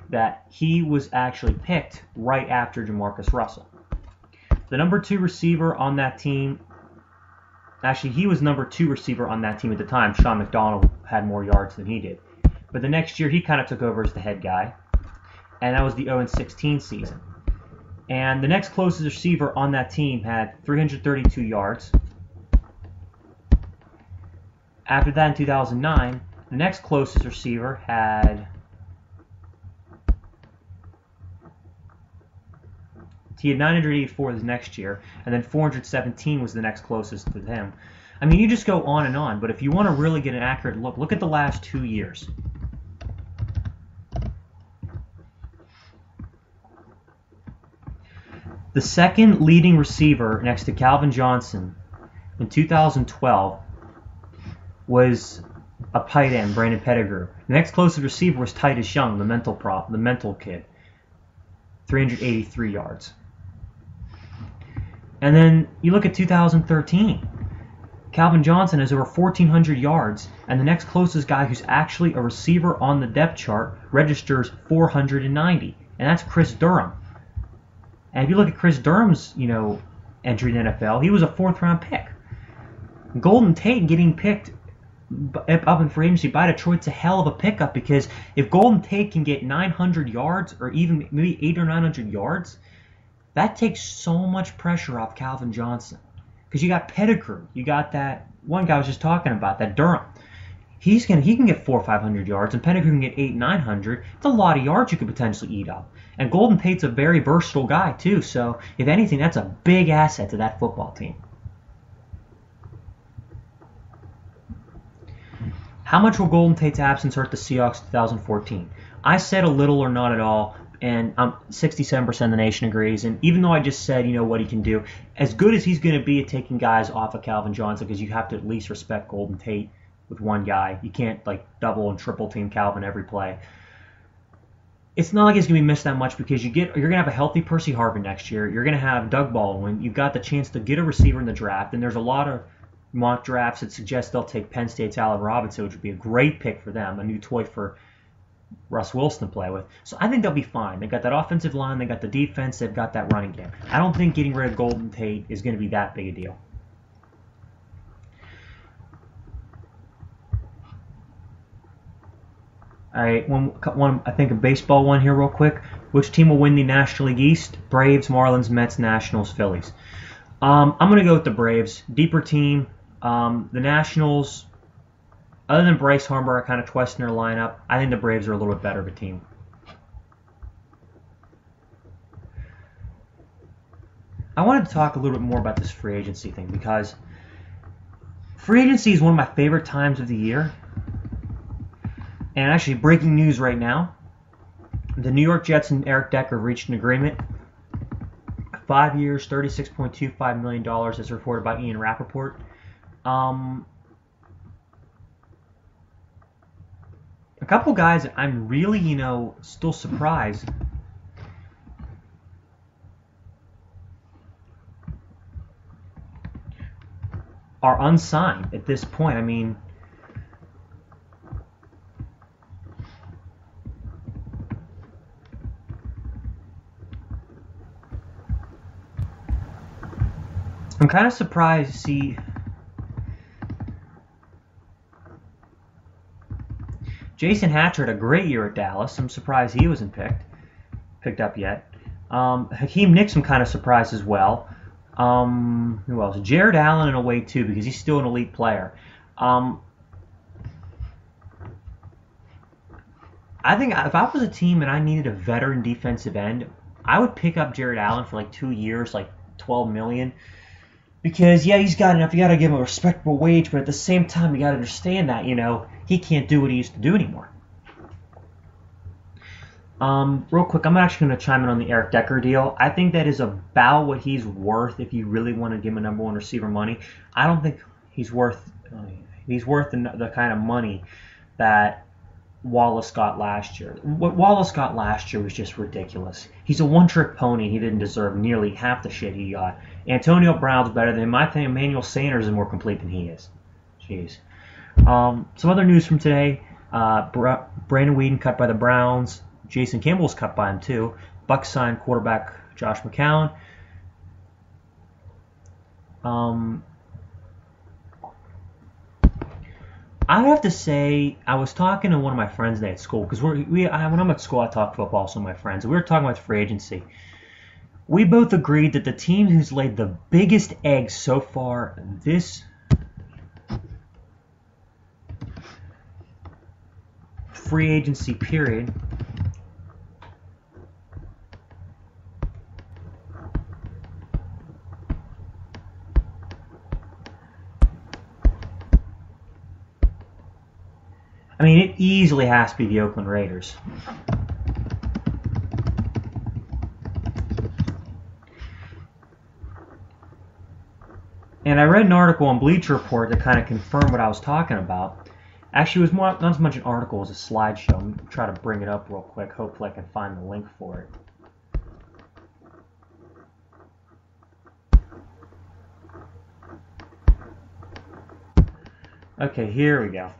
that he was actually picked right after Jamarcus Russell. The number 2 receiver on that team, actually he was number 2 receiver on that team at the time. Sean McDonald had more yards than he did. But the next year he kind of took over as the head guy, and that was the 0-16 season. And the next closest receiver on that team had 332 yards. After that, in 2009, the next closest receiver had... He had 984 this next year, and then 417 was the next closest to him. I mean, you just go on and on, but if you want to really get an accurate look at the last 2 years. The second leading receiver next to Calvin Johnson in 2012 was a tight end, Brandon Pettigrew. The next closest receiver was Titus Young, the mental kid, 383 yards. And then you look at 2013. Calvin Johnson has over 1,400 yards, and the next closest guy who's actually a receiver on the depth chart registers 490, and that's Chris Durham. And if you look at Chris Durham's, entry in the NFL, he was a 4th-round pick. Golden Tate getting picked up in free agency by Detroit's a hell of a pickup, because if Golden Tate can get 900 yards or even maybe 800 or 900 yards, that takes so much pressure off Calvin Johnson. Because you got Pettigrew, you got that one guy I was just talking about, that Durham. He can get 400 or 500 yards, and Pettigrew can get 800, 900. It's a lot of yards you could potentially eat up. And Golden Tate's a very versatile guy too, so if anything, that's a big asset to that football team. How much will Golden Tate's absence hurt the Seahawks in 2014? I said a little or not at all, and 67% of the nation agrees. And even though I just said, what he can do, as good as he's going to be at taking guys off of Calvin Johnson, because you have to at least respect Golden Tate with one guy. You can't double and triple team Calvin every play. It's not like he's going to be missed that much, because you're going to have a healthy Percy Harvin next year. You're going to have Doug Baldwin. You've got the chance to get a receiver in the draft, and there's a lot of mock drafts that suggest they'll take Penn State's Allen Robinson, which would be a great pick for them, a new toy for Russ Wilson to play with. So I think they'll be fine. They've got that offensive line, they've got the defense, they've got that running game. I don't think getting rid of Golden Tate is going to be that big a deal. All right, one I think a baseball one here real quick. Which team will win the National League East? Braves, Marlins, Mets, Nationals, Phillies. I'm going to go with the Braves. Deeper team. The Nationals, other than Bryce Harper kind of twisting their lineup, I think the Braves are a little bit better of a team. I wanted to talk a little bit more about this free agency thing, because free agency is one of my favorite times of the year. And actually, breaking news right now, the New York Jets and Eric Decker have reached an agreement. 5 years, $36.25 million, as reported by Ian Rappaport. A couple guys that I'm really, still surprised. Are unsigned at this point. I mean, I'm kind of surprised to see Jason Hatcher had a great year at Dallas. I'm surprised he wasn't picked up yet. Hakeem Nicks, I'm kind of surprised as well. Who else? Jared Allen in a way too, because he's still an elite player. I think if I was a team and I needed a veteran defensive end, I would pick up Jared Allen for 2 years, $12 million. Because, yeah, he's got enough. You got to give him a respectable wage, but at the same time, you got to understand that, he can't do what he used to do anymore. Real quick, I'm actually going to chime in on the Eric Decker deal. I think that is about what he's worth if you really want to give him a number one receiver money. I don't think he's worth the kind of money that Wallace got last year. What Wallace got last year was just ridiculous. He's a one-trick pony. He didn't deserve nearly half the shit he got. Antonio Brown's better than him. I think Emmanuel Sanders is more complete than he is. Jeez. Some other news from today. Brandon Weeden cut by the Browns. Jason Campbell's cut by him too. Bucks signed quarterback Josh McCown. I have to say, I was talking to one of my friends today at school, because when I'm at school, I talk football with some of my friends, and we were talking about free agency. We both agreed that the team who's laid the biggest eggs so far this free agency period I mean, it easily has to be the Oakland Raiders. And I read an article on Bleacher Report that kind of confirmed what I was talking about. Actually, it was not as much an article as a slideshow. I'm going to try to bring it up real quick. Hopefully I can find the link for it. Okay, here we go.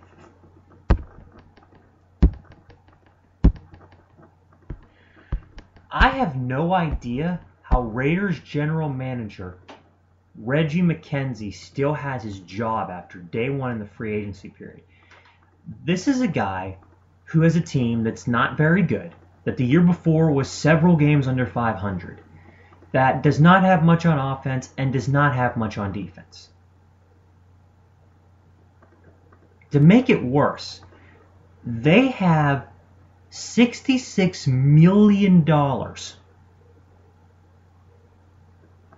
I have no idea how Raiders general manager Reggie McKenzie still has his job after day one in the free agency period. This is a guy who has a team that's not very good, that the year before was several games under 500, that does not have much on offense and does not have much on defense. To make it worse, they have $66 million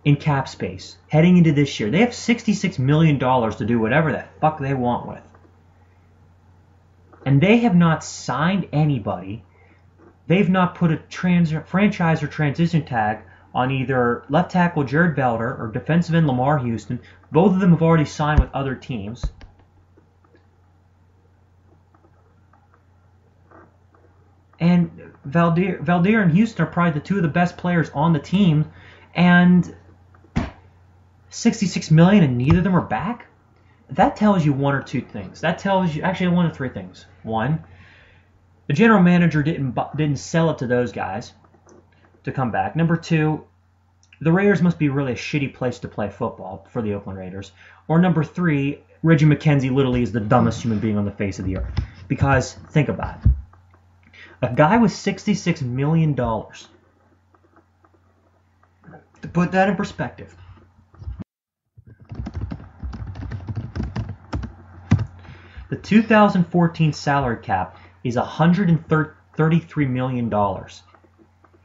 in cap space heading into this year. They have $66 million to do whatever the fuck they want with. And they have not signed anybody. They've not put a franchise or transition tag on either left tackle Jared Belder or defensive end Lamar Houston. Both of them have already signed with other teams. And Valdir and Houston are probably the two of the best players on the team, and $66 million and neither of them are back? That tells you one or two things. That tells you, actually, one of three things. One, the general manager didn't sell it to those guys to come back. Number two, the Raiders must be really a shitty place to play football for the Oakland Raiders. Or number three, Reggie McKenzie literally is the dumbest human being on the face of the earth. Because, think about it. A guy with $66 million. To put that in perspective, the 2014 salary cap is $133 million.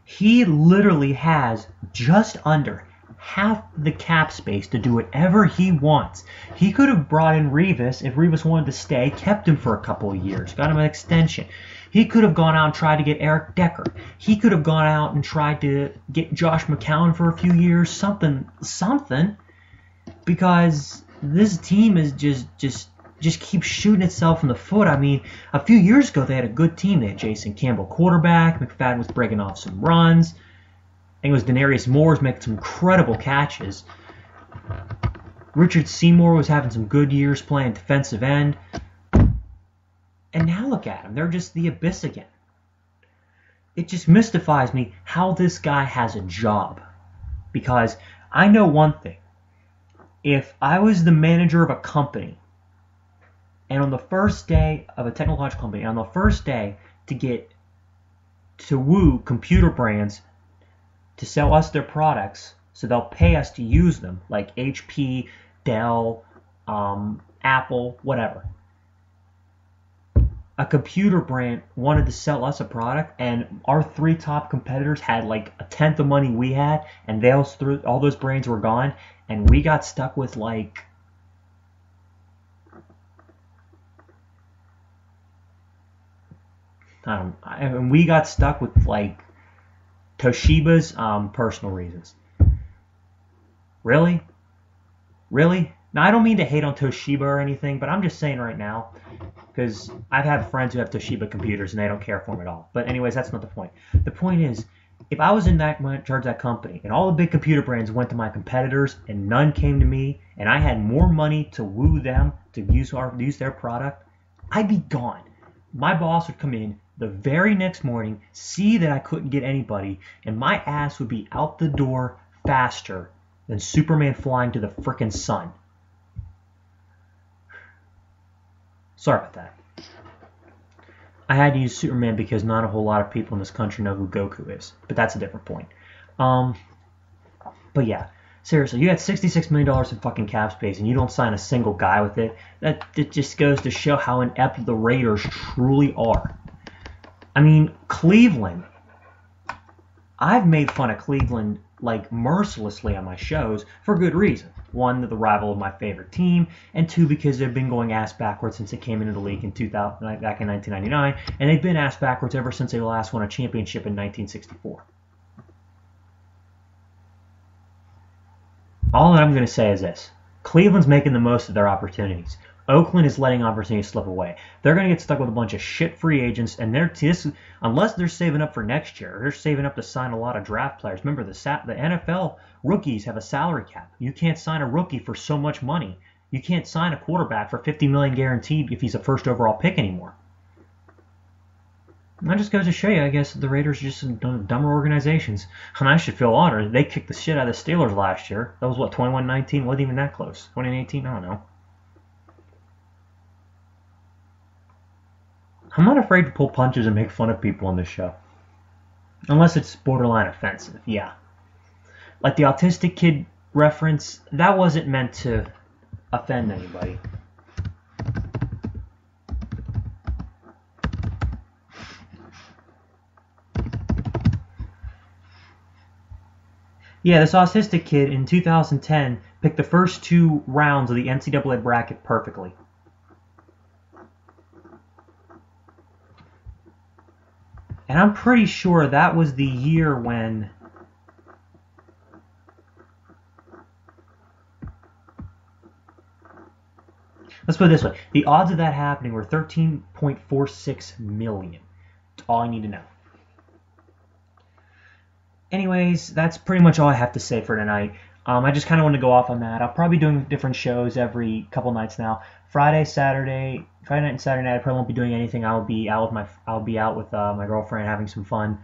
He literally has just under half the cap space to do whatever he wants. He could have brought in Revis if Revis wanted to stay, kept him for a couple of years, got him an extension. He could have gone out and tried to get Eric Decker. He could have gone out and tried to get Josh McCown for a few years, something, because this team is just keeps shooting itself in the foot. I mean, a few years ago they had a good team. They had Jason Campbell quarterback. McFadden was breaking off some runs. I think it was Denarius Moore was making some incredible catches. Richard Seymour was having some good years playing defensive end. And now look at them. They're just the abyss again. It just mystifies me how this guy has a job. Because I know one thing. If I was the manager of a company, and on the first day of a technological company, on the first day to woo computer brands to sell us their products, so they'll pay us to use them, like HP, Dell, Apple, whatever. A computer brand wanted to sell us a product, and our three top competitors had like a tenth the money we had, and all those brands were gone, and we got stuck with like and we got stuck with like Toshiba's personal reasons. Really? Now, I don't mean to hate on Toshiba or anything, but I'm just saying right now, because I've had friends who have Toshiba computers and they don't care for them at all. But anyways, that's not the point. The point is, if I was in charge of that company and all the big computer brands went to my competitors and none came to me, and I had more money to woo them to use their product, I'd be gone. My boss would come in, the very next morning, see that I couldn't get anybody, and my ass would be out the door faster than Superman flying to the frickin' sun. Sorry about that. I had to use Superman because not a whole lot of people in this country know who Goku is, but that's a different point. But yeah, seriously, you got $66 million in fucking cap space and you don't sign a single guy with it. It just goes to show how inept the Raiders truly are. I mean, Cleveland. I've made fun of Cleveland like mercilessly on my shows for good reason. One, they're the rival of my favorite team, and two, because they've been going ass backwards since they came into the league in 2000, back in 1999, and they've been ass backwards ever since they last won a championship in 1964. All that I'm going to say is this. Cleveland's making the most of their opportunities. Oakland is letting opportunities slip away. They're going to get stuck with a bunch of shit free agents, and unless they're saving up for next year, they're saving up to sign a lot of draft players. Remember, the NFL rookies have a salary cap. You can't sign a rookie for so much money. You can't sign a quarterback for $50 million guaranteed if he's a first overall pick anymore. And that just goes to show you, I guess, the Raiders are just dumber organizations. And I should feel honored. They kicked the shit out of the Steelers last year. That was, 21-19? Wasn't even that close. 2018? I don't know. I'm not afraid to pull punches and make fun of people on this show. Unless it's borderline offensive, yeah. Like the autistic kid reference, that wasn't meant to offend anybody. Yeah, this autistic kid in 2010 picked the first 2 rounds of the NCAA bracket perfectly. And I'm pretty sure that was the year when let's put it this way. The odds of that happening were 13.46 million. That's all I need to know. Anyways, that's pretty much all I have to say for tonight. I just kind of want to go off on that. I'll probably be doing different shows every couple nights now. Friday night and Saturday night, I probably won't be doing anything. I'll be out with my girlfriend, having some fun.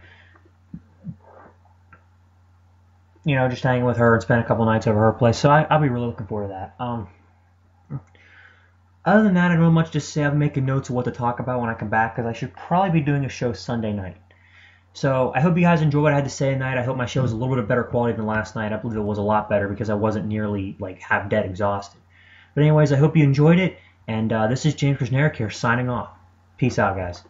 You know, just hanging with her and spend a couple nights over her place. So I'll be really looking forward to that. Other than that, I don't have much to say. I'm making notes of what to talk about when I come back because I should probably be doing a show Sunday night. So I hope you guys enjoyed what I had to say tonight. I hope my show was a little bit of better quality than last night. I believe it was a lot better because I wasn't nearly half dead exhausted. But anyways, I hope you enjoyed it. And this is James Krasnerick here signing off. Peace out, guys.